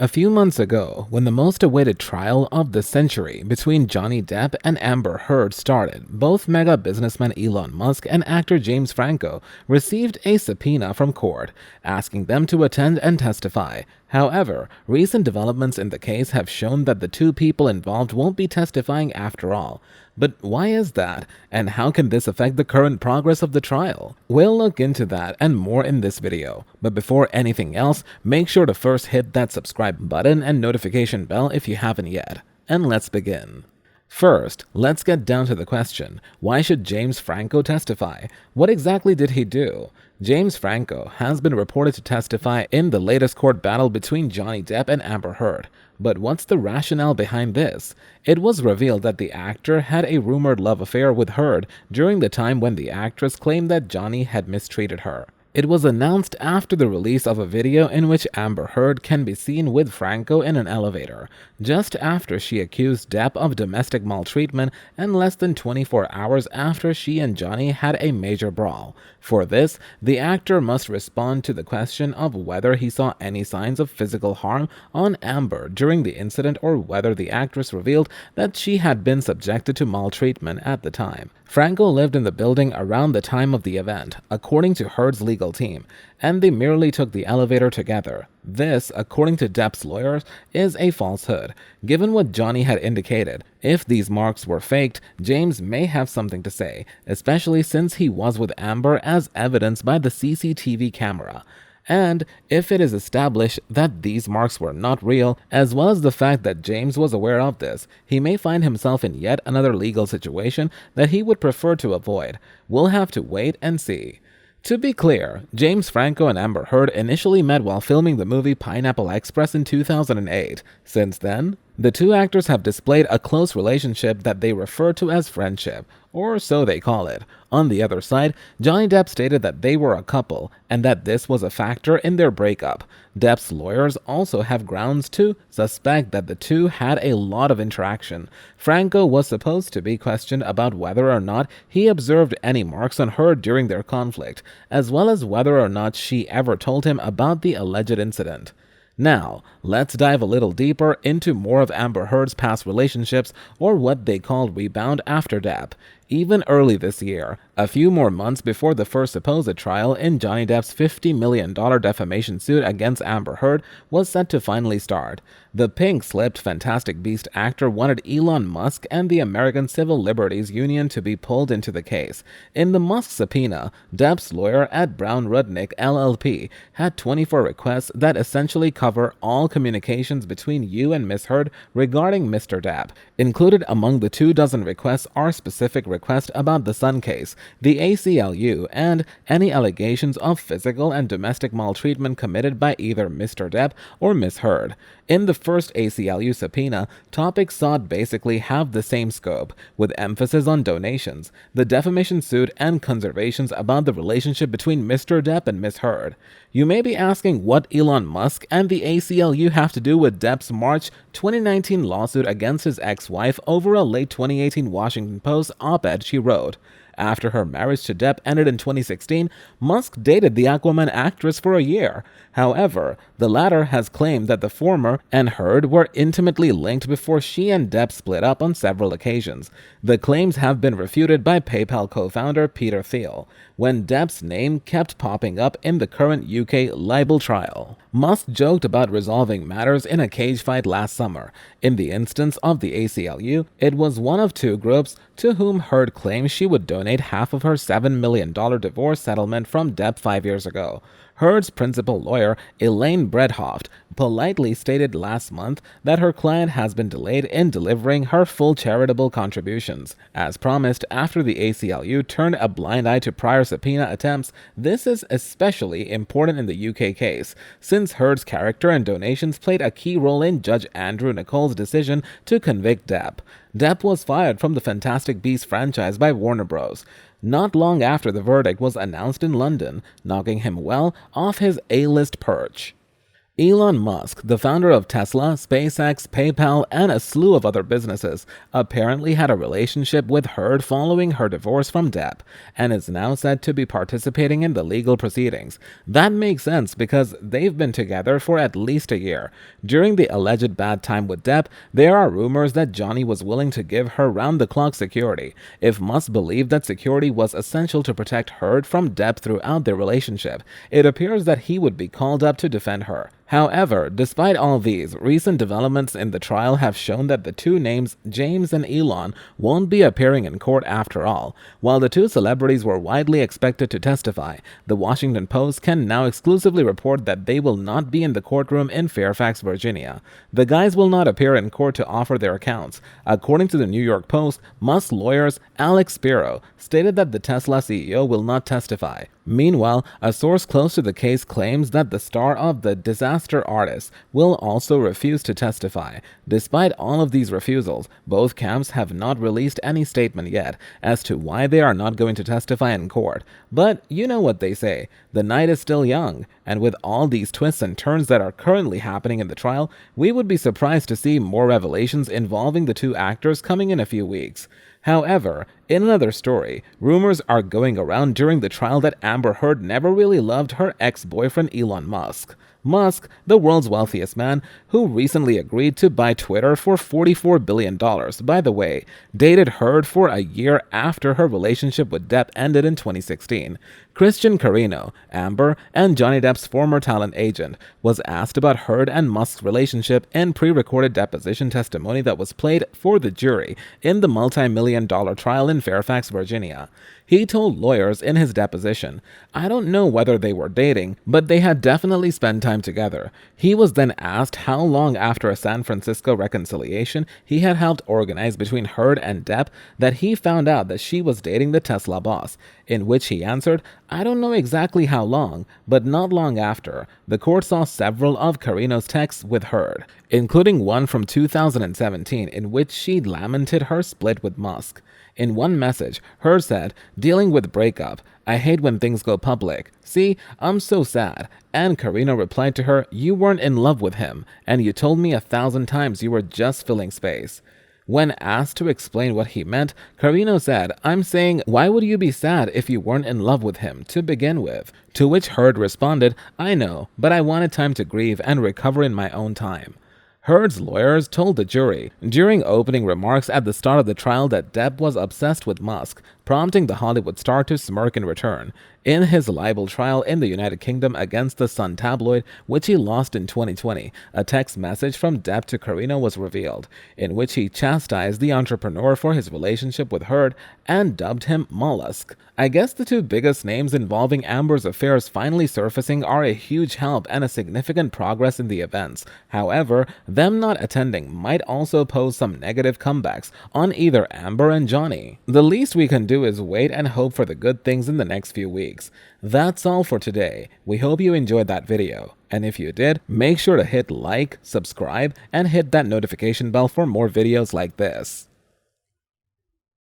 A few months ago, when the most awaited trial of the century between Johnny Depp and Amber Heard started, both mega businessman Elon Musk and actor James Franco received a subpoena from court, asking them to attend and testify. However, recent developments in the case have shown that the two people involved won't be testifying after all. But why is that, and how can this affect the current progress of the trial? We'll look into that and more in this video. But before anything else, make sure to first hit that subscribe button and notification bell if you haven't yet. And let's begin. First, let's get down to the question, why should James Franco testify? What exactly did he do? James Franco has been reported to testify in the latest court battle between Johnny Depp and Amber Heard. But what's the rationale behind this? It was revealed that the actor had a rumored love affair with Heard during the time when the actress claimed that Johnny had mistreated her. It was announced after the release of a video in which Amber Heard can be seen with Franco in an elevator, just after she accused Depp of domestic maltreatment and less than 24 hours after she and Johnny had a major brawl. For this, the actor must respond to the question of whether he saw any signs of physical harm on Amber during the incident or whether the actress revealed that she had been subjected to maltreatment at the time. Franco lived in the building around the time of the event, according to Heard's legal team, and they merely took the elevator together. This, according to Depp's lawyers, is a falsehood. Given what Johnny had indicated, if these marks were faked, James may have something to say, especially since he was with Amber as evidenced by the CCTV camera. And if it is established that these marks were not real, as well as the fact that James was aware of this, he may find himself in yet another legal situation that he would prefer to avoid. We'll have to wait and see. To be clear, James Franco and Amber Heard initially met while filming the movie Pineapple Express in 2008. Since then, the two actors have displayed a close relationship that they refer to as friendship, or so they call it. On the other side, Johnny Depp stated that they were a couple and that this was a factor in their breakup. Depp's lawyers also have grounds to suspect that the two had a lot of interaction. Franco was supposed to be questioned about whether or not he observed any marks on her during their conflict, as well as whether or not she ever told him about the alleged incident. Now, let's dive a little deeper into more of Amber Heard's past relationships, or what they called rebound after Depp. Even early this year, a few more months before the first supposed trial in Johnny Depp's $50 million defamation suit against Amber Heard was set to finally start, the pink-slipped Fantastic Beast actor wanted Elon Musk and the American Civil Liberties Union to be pulled into the case. In the Musk subpoena, Depp's lawyer at Brown Rudnick LLP had 24 requests that essentially cover all communications between you and Ms. Heard regarding Mr. Depp. Included among the 24 requests are specific requests about the Sun case, the ACLU, and any allegations of physical and domestic maltreatment committed by either Mr. Depp or Ms. Heard. In the first ACLU subpoena, topics sought basically have the same scope, with emphasis on donations, the defamation suit, and conservations about the relationship between Mr. Depp and Ms. Heard. You may be asking what Elon Musk and the ACLU have to do with Depp's March 2019 lawsuit against his ex-wife over a late 2018 Washington Post op-ed she wrote. After her marriage to Depp ended in 2016, Musk dated the Aquaman actress for a year. However, the latter has claimed that the former and Heard were intimately linked before she and Depp split up on several occasions. The claims have been refuted by PayPal co-founder Peter Thiel, when Depp's name kept popping up in the current UK libel trial. Musk joked about resolving matters in a cage fight last summer. In the instance of the ACLU, it was one of two groups to whom Heard claimed she would donate half of her $7 million divorce settlement from Depp 5 years ago. Heard's principal lawyer, Elaine Bredhoft, politely stated last month that her client has been delayed in delivering her full charitable contributions. As promised, after the ACLU turned a blind eye to prior subpoena attempts, this is especially important in the UK case, since Heard's character and donations played a key role in Judge Andrew Nichols' decision to convict Depp. Depp was fired from the Fantastic Beasts franchise by Warner Bros. Not long after the verdict was announced in London, knocking him well off his A-list perch. Elon Musk, the founder of Tesla, SpaceX, PayPal, and a slew of other businesses, apparently had a relationship with Heard following her divorce from Depp, and is now said to be participating in the legal proceedings. That makes sense because they've been together for at least a year. During the alleged bad time with Depp, there are rumors that Johnny was willing to give her round-the-clock security. If Musk believed that security was essential to protect Heard from Depp throughout their relationship, it appears that he would be called up to defend her. However, despite all these, recent developments in the trial have shown that the two names, James and Elon, won't be appearing in court after all. While the two celebrities were widely expected to testify, the Washington Post can now exclusively report that they will not be in the courtroom in Fairfax, Virginia. The guys will not appear in court to offer their accounts. According to the New York Post, Musk's lawyers, Alex Spiro, stated that the Tesla CEO will not testify. Meanwhile, a source close to the case claims that the star of the Disaster Artist will also refuse to testify. Despite all of these refusals, both camps have not released any statement yet as to why they are not going to testify in court. But you know what they say, the night is still young, and with all these twists and turns that are currently happening in the trial, we would be surprised to see more revelations involving the two actors coming in a few weeks. However, in another story, rumors are going around during the trial that Amber Heard never really loved her ex-boyfriend Elon Musk. Musk, the world's wealthiest man, who recently agreed to buy Twitter for $44 billion, by the way, dated Heard for a year after her relationship with Depp ended in 2016. Christian Carino, Amber, and Johnny Depp's former talent agent, was asked about Heard and Musk's relationship in pre-recorded deposition testimony that was played for the jury in the multi-million-dollar trial in Fairfax, Virginia. He told lawyers in his deposition, "I don't know whether they were dating, but they had definitely spent time together." He was then asked how long after a San Francisco reconciliation he had helped organize between Heard and Depp that he found out that she was dating the Tesla boss, in which he answered, "I don't know exactly how long, but not long after." The court saw several of Carino's texts with Heard, including one from 2017 in which she lamented her split with Musk. In one message, Heard said, "Dealing with breakup. I hate when things go public. See, I'm so sad." And Carino replied to her, "You weren't in love with him, and you told me 1,000 times you were just filling space." When asked to explain what he meant, Carino said, "I'm saying, why would you be sad if you weren't in love with him to begin with?" To which Heard responded, "I know, but I wanted time to grieve and recover in my own time." Heard's lawyers told the jury during opening remarks at the start of the trial that Depp was obsessed with Musk, prompting the Hollywood star to smirk in return. In his libel trial in the United Kingdom against the Sun tabloid, which he lost in 2020, a text message from Depp to Carino was revealed, in which he chastised the entrepreneur for his relationship with Heard and dubbed him Mollusk. I guess the two biggest names involving Amber's affairs finally surfacing are a huge help and a significant progress in the events. However, them not attending might also pose some negative comebacks on either Amber and Johnny. The least we can do is wait and hope for the good things in the next few weeks. That's all for today. We hope you enjoyed that video. And if you did, make sure to hit like, subscribe, and hit that notification bell for more videos like this.